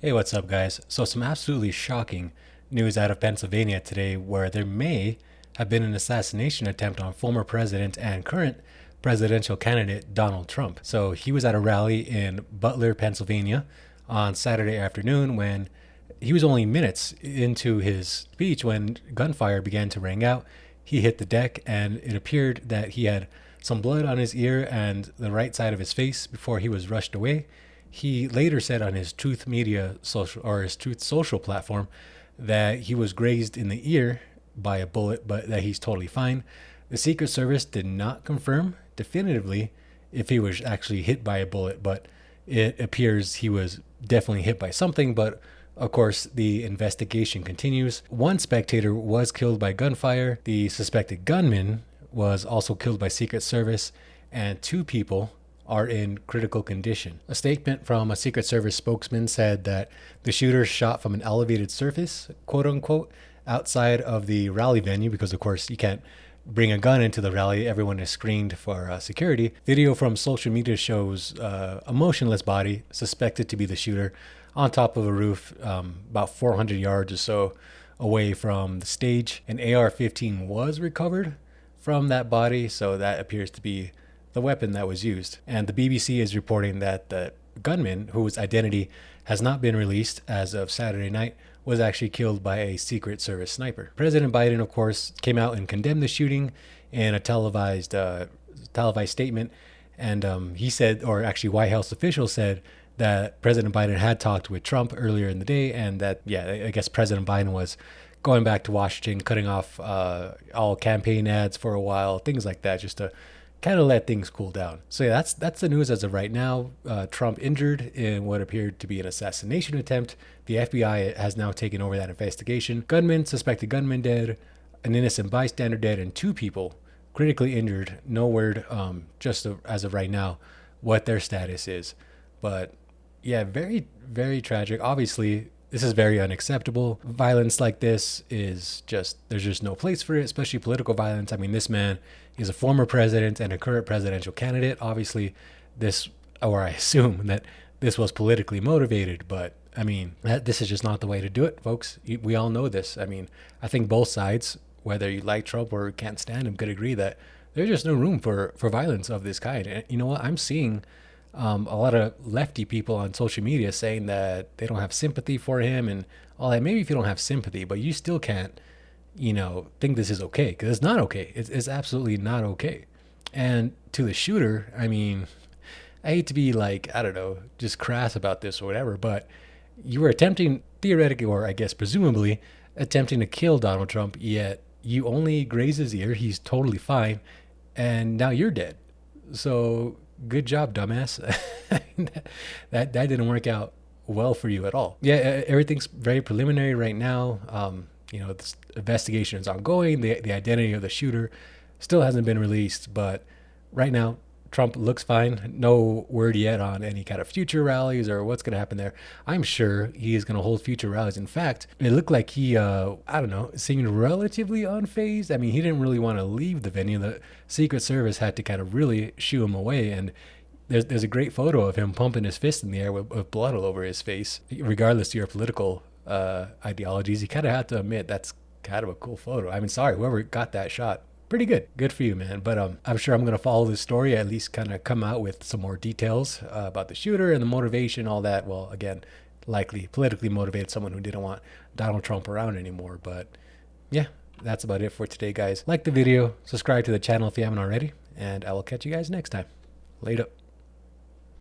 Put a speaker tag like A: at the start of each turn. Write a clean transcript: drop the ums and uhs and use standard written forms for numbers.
A: Hey, what's up, guys? So, some absolutely shocking news out of Pennsylvania today where there may have been an assassination attempt on former president and current presidential candidate Donald Trump. So, he was at a rally in Butler, Pennsylvania on Saturday afternoon when he was only minutes into his speech when gunfire began to ring out. He hit the deck, and it appeared that he had some blood on his ear and the right side of his face before he was rushed away. He later said on his Truth Media social or his Truth Social platform that he was grazed in the ear by a bullet, but that he's totally fine. The Secret Service did not confirm definitively if he was actually hit by a bullet, but it appears he was definitely hit by something. But of course, the investigation continues. One spectator was killed by gunfire. The suspected gunman was also killed by Secret Service, and two people are in critical condition. A statement from a Secret Service spokesman said that the shooter shot from an elevated surface, quote unquote, outside of the rally venue, because of course you can't bring a gun into the rally. Everyone is screened for security. Video from social media shows a motionless body suspected to be the shooter on top of a roof, about 400 yards or so away from the stage. An AR-15 was recovered from that body, so that appears to be the weapon that was used. And the BBC is reporting that the gunman, whose identity has not been released as of Saturday night, was actually killed by a Secret Service sniper. President Biden, of course, came out and condemned the shooting in a televised statement. And he said, or actually White House officials said, that President Biden had talked with Trump earlier in the day, and that, yeah, I guess President Biden was going back to Washington, cutting off all campaign ads for a while, things like that, just to kind of let things cool down. So yeah, that's the news as of right now. Trump injured in what appeared to be an assassination attempt. The FBI has now taken over that investigation. Suspected gunman dead, an innocent bystander dead, and two people critically injured. No word, as of right now, what their status is. But yeah, very, very tragic. Obviously, this is very unacceptable. Violence like this there's just no place for it, especially political violence. I mean, this man is a former president and a current presidential candidate. Obviously, I assume that this was politically motivated, but I mean, this is just not the way to do it, folks. We all know this. I mean, I think both sides, whether you like Trump or can't stand him, could agree that there's just no room for violence of this kind. And you know what? I'm seeing a lot of lefty people on social media saying that they don't have sympathy for him and all that. Maybe if you don't have sympathy, but you still can't, think this is okay, because it's not okay. It's absolutely not okay. And to the shooter, I mean, I hate to be like, I don't know, just crass about this or whatever, but you were attempting, theoretically, or I guess presumably, attempting to kill Donald Trump, yet you only graze his ear. He's totally fine. And now you're dead. So good job, dumbass. that didn't work out well for you at all. Yeah, everything's very preliminary right now. This investigation is ongoing. The identity of the shooter still hasn't been released, but right now Trump looks fine. No word yet on any kind of future rallies or what's going to happen there. I'm sure he is going to hold future rallies. In fact, it looked like he, seemed relatively unfazed. I mean, he didn't really want to leave the venue. The Secret Service had to kind of really shoo him away. And there's a great photo of him pumping his fist in the air with blood all over his face. Regardless of your political ideologies, you kind of have to admit that's kind of a cool photo. I mean, sorry, whoever got that shot. Pretty good for you, man. But I'm sure I'm gonna follow this story, at least kind of come out with some more details about the shooter and the motivation, all that. Well, again, likely politically motivated, someone who didn't want Donald Trump around anymore. But yeah, that's about it for today, guys. Like the video, subscribe to the channel if you haven't already, and I will catch you guys next time. Later.